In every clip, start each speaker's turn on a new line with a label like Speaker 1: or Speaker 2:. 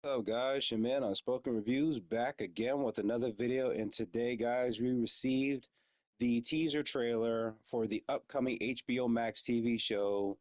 Speaker 1: What's up, guys? Your man Unspoken Reviews back again with another video. And today, guys, we received the teaser trailer for the upcoming HBO Max TV show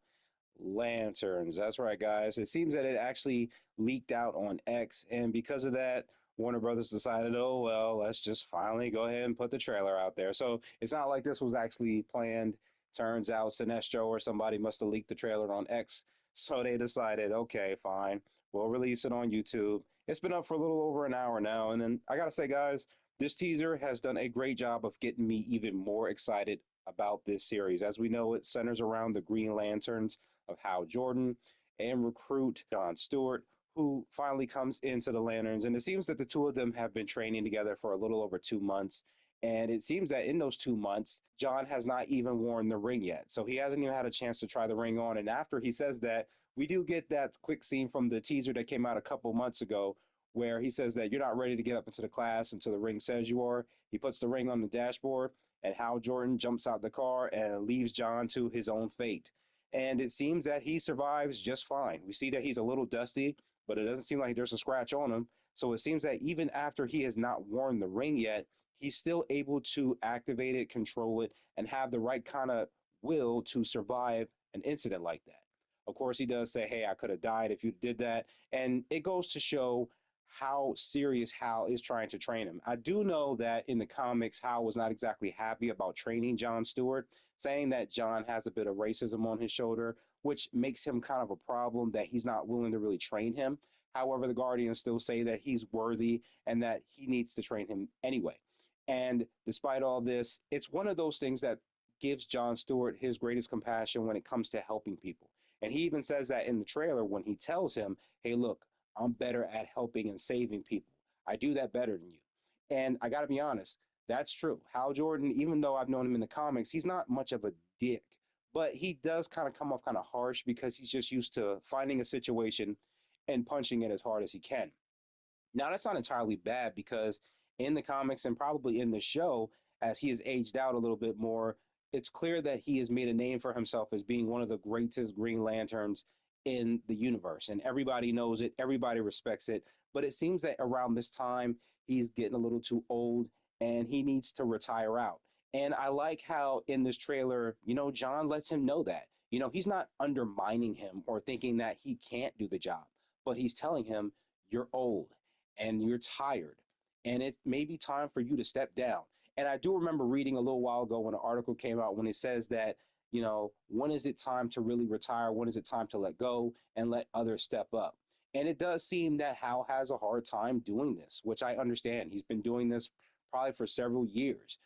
Speaker 1: Lanterns. That's right, guys. It seems that it actually leaked out on X, and because of that, Warner Brothers decided, oh, well, let's just finally go ahead and put the trailer out there. So it's not like this was actually planned. Turns out Sinestro or somebody must have leaked the trailer on X. So they decided, okay, fine, we'll release it on YouTube. It's been up for a little over an hour now. And then I got to say, guys, this teaser has done a great job of getting me even more excited about this series. As we know, it centers around the Green Lanterns of Hal Jordan and recruit John Stewart, who finally comes into the Lanterns. And it seems that the two of them have been training together for a little over 2 months. And it seems that in those 2 months, John has not even worn the ring yet. So he hasn't even had a chance to try the ring on. And after he says that, we do get that quick scene from the teaser that came out a couple months ago where he says that you're not ready to get up into the class until the ring says you are. He puts the ring on the dashboard, and Hal Jordan jumps out the car and leaves John to his own fate. And it seems that he survives just fine. We see that he's a little dusty, but it doesn't seem like there's a scratch on him. So it seems that even after he has not worn the ring yet, he's still able to activate it, control it, and have the right kind of will to survive an incident like that. Of course, he does say, hey, I could have died if you did that. And it goes to show how serious Hal is trying to train him. I do know that in the comics, Hal was not exactly happy about training John Stewart, saying that John has a bit of racism on his shoulder, which makes him kind of a problem that he's not willing to really train him. However, the Guardians still say that he's worthy and that he needs to train him anyway. And despite all this, it's one of those things that gives John Stewart his greatest compassion when it comes to helping people. And he even says that in the trailer when he tells him, hey, look, I'm better at helping and saving people. I do that better than you. And I got to be honest, that's true. Hal Jordan, even though I've known him in the comics, he's not much of a dick, but he does kind of come off kind of harsh because he's just used to finding a situation and punching it as hard as he can. Now, that's not entirely bad because in the comics and probably in the show, as he has aged out a little bit more, it's clear that he has made a name for himself as being one of the greatest Green Lanterns in the universe. And everybody knows it, everybody respects it. But it seems that around this time, he's getting a little too old and he needs to retire out. And I like how in this trailer, John lets him know that. He's not undermining him or thinking that he can't do the job, but he's telling him, you're old and you're tired and it may be time for you to step down. And I do remember reading a little while ago when an article came out when it says that, when is it time to really retire? When is it time to let go and let others step up? And it does seem that Hal has a hard time doing this, which I understand. He's been doing this probably for several years,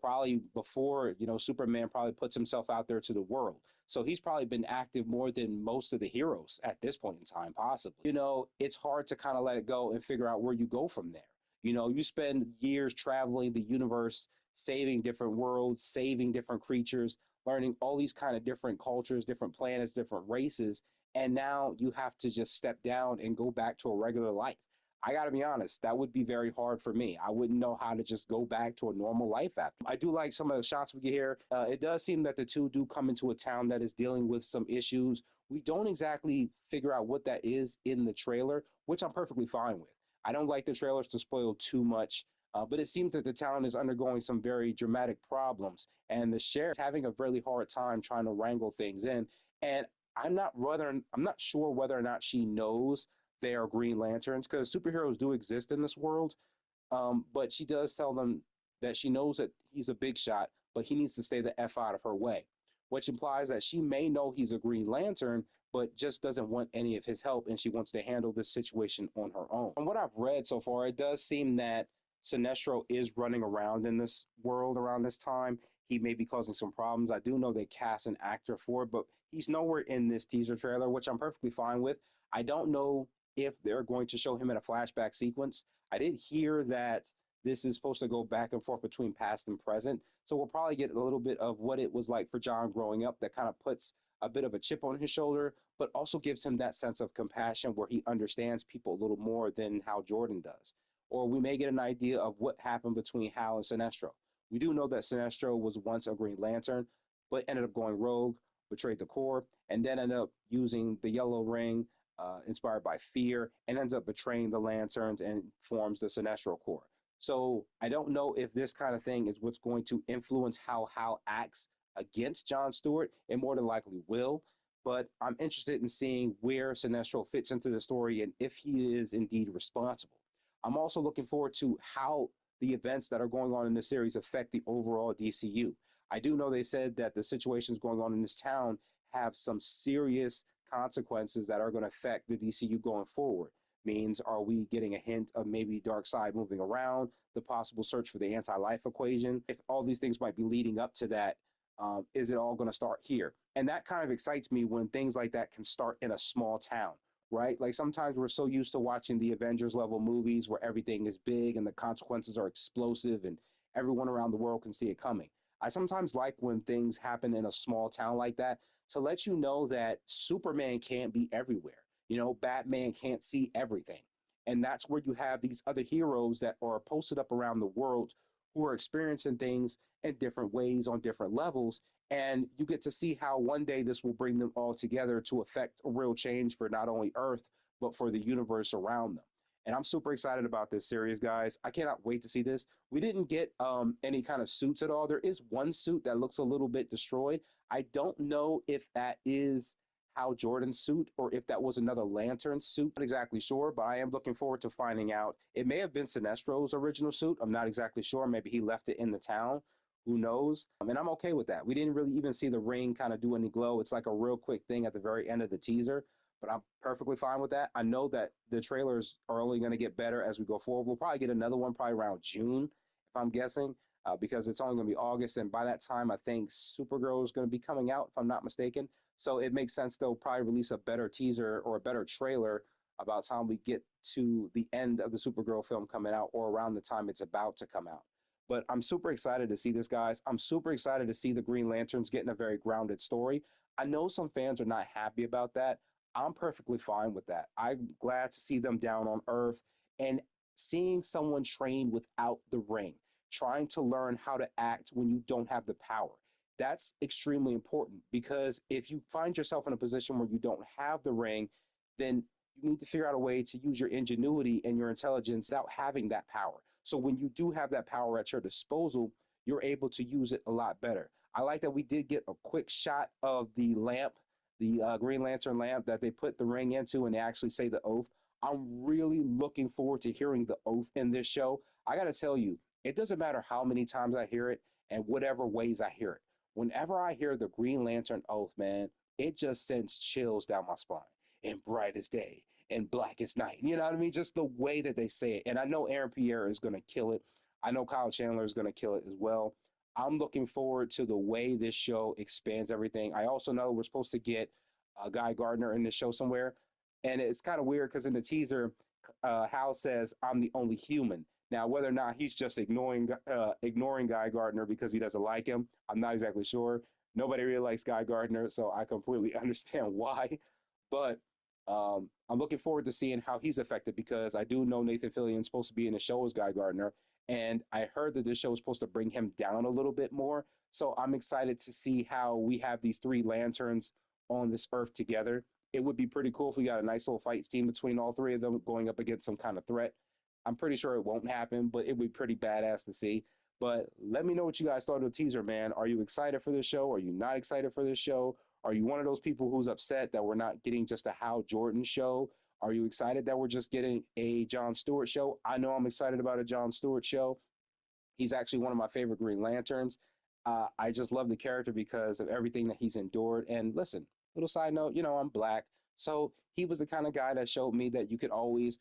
Speaker 1: probably before, Superman probably puts himself out there to the world. So he's probably been active more than most of the heroes at this point in time, possibly. It's hard to kind of let it go and figure out where you go from there. You spend years traveling the universe, saving different worlds, saving different creatures, learning all these kind of different cultures, different planets, different races. And now you have to just step down and go back to a regular life. I got to be honest, that would be very hard for me. I wouldn't know how to just go back to a normal life after. I do like some of the shots we get here. It does seem that the two do come into a town that is dealing with some issues. We don't exactly figure out what that is in the trailer, which I'm perfectly fine with. I don't like the trailers to spoil too much, but it seems that the town is undergoing some very dramatic problems, and the sheriff is having a really hard time trying to wrangle things in. And I'm not sure whether or not she knows they are Green Lanterns because superheroes do exist in this world. But she does tell them that she knows that he's a big shot, but he needs to stay the F out of her way, which implies that she may know he's a Green Lantern, but just doesn't want any of his help, and she wants to handle this situation on her own. From what I've read so far, it does seem that Sinestro is running around in this world around this time. He may be causing some problems. I do know they cast an actor for it, but he's nowhere in this teaser trailer, which I'm perfectly fine with. I don't know if they're going to show him in a flashback sequence. I did hear that this is supposed to go back and forth between past and present. So we'll probably get a little bit of what it was like for John growing up that kind of puts a bit of a chip on his shoulder, but also gives him that sense of compassion where he understands people a little more than how Jordan does. Or we may get an idea of what happened between Hal and Sinestro. We do know that Sinestro was once a Green Lantern, but ended up going rogue, betrayed the Corps, and then ended up using the Yellow Ring inspired by fear, and ends up betraying the Lanterns and forms the Sinestro Corps. So I don't know if this kind of thing is what's going to influence how Hal acts against John Stewart. It more than likely will, but I'm interested in seeing where Sinestro fits into the story and if he is indeed responsible. I'm also looking forward to how the events that are going on in this series affect the overall DCU. I do know they said that the situations going on in this town have some serious consequences that are going to affect the DCU going forward. Means, are we getting a hint of maybe Darkseid moving around, the possible search for the anti-life equation? If all these things might be leading up to that, is it all going to start here? And that kind of excites me when things like that can start in a small town, right? Like sometimes we're so used to watching the Avengers level movies where everything is big and the consequences are explosive and everyone around the world can see it coming. I sometimes like when things happen in a small town like that to let you know that Superman can't be everywhere. You know, Batman can't see everything. And that's where you have these other heroes that are posted up around the world who are experiencing things in different ways on different levels. And you get to see how one day this will bring them all together to affect a real change for not only Earth, but for the universe around them. And I'm super excited about this series, guys. I cannot wait to see this. We didn't get any kind of suits at all. There is one suit that looks a little bit destroyed. I don't know if that is Hal Jordan's suit or if that was another Lantern suit. Not exactly sure, but I am looking forward to finding out. It may have been Sinestro's original suit. I'm not exactly sure. Maybe he left it in the town. Who knows? And I'm okay with that. We didn't really even see the ring kind of do any glow. It's like a real quick thing at the very end of the teaser, but I'm perfectly fine with that. I know that the trailers are only going to get better as we go forward. We'll probably get another one probably around June, if I'm guessing, because it's only going to be August. And by that time, I think Supergirl is going to be coming out, if I'm not mistaken. So it makes sense they'll probably release a better teaser or a better trailer about time we get to the end of the Supergirl film coming out or around the time it's about to come out. But I'm super excited to see this, guys. I'm super excited to see the Green Lanterns getting a very grounded story. I know some fans are not happy about that. I'm perfectly fine with that. I'm glad to see them down on Earth and seeing someone train without the ring, trying to learn how to act when you don't have the power. That's extremely important because if you find yourself in a position where you don't have the ring, then you need to figure out a way to use your ingenuity and your intelligence without having that power. So when you do have that power at your disposal, you're able to use it a lot better. I like that we did get a quick shot of the lamp, the Green Lantern lamp that they put the ring into, and they actually say the oath. I'm really looking forward to hearing the oath in this show. I got to tell you, it doesn't matter how many times I hear it and whatever ways I hear it. Whenever I hear the Green Lantern oath, man, it just sends chills down my spine. And bright as day and black as night. You know what I mean? Just the way that they say it. And I know Aaron Pierre is going to kill it. I know Kyle Chandler is going to kill it as well. I'm looking forward to the way this show expands everything. I also know we're supposed to get Guy Gardner in the show somewhere. And it's kind of weird because in the teaser, Hal says, "I'm the only human." Now, whether or not he's just ignoring Guy Gardner because he doesn't like him, I'm not exactly sure. Nobody really likes Guy Gardner, so I completely understand why. But I'm looking forward to seeing how he's affected because I do know Nathan Fillion's supposed to be in the show as Guy Gardner, and I heard that this show is supposed to bring him down a little bit more. So I'm excited to see how we have these three lanterns on this Earth together. It would be pretty cool if we got a nice little fight team between all three of them going up against some kind of threat. I'm pretty sure it won't happen, but it would be pretty badass to see. But let me know what you guys thought of the teaser, man. Are you excited for this show? Are you not excited for this show? Are you one of those people who's upset that we're not getting just a Hal Jordan show? Are you excited that we're just getting a John Stewart show? I know I'm excited about a John Stewart show. He's actually one of my favorite Green Lanterns. I just love the character because of everything that he's endured. And listen, little side note, you know, I'm black. So he was the kind of guy that showed me that you could always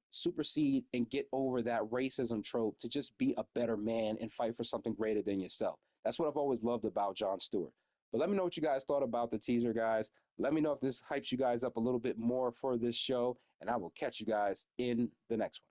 Speaker 1: supersede and get over that racism trope to just be a better man and fight for something greater than yourself. That's what I've always loved about John Stewart. But let me know what you guys thought about the teaser, guys. Let me know if this hypes you guys up a little bit more for this show, and I will catch you guys in the next one.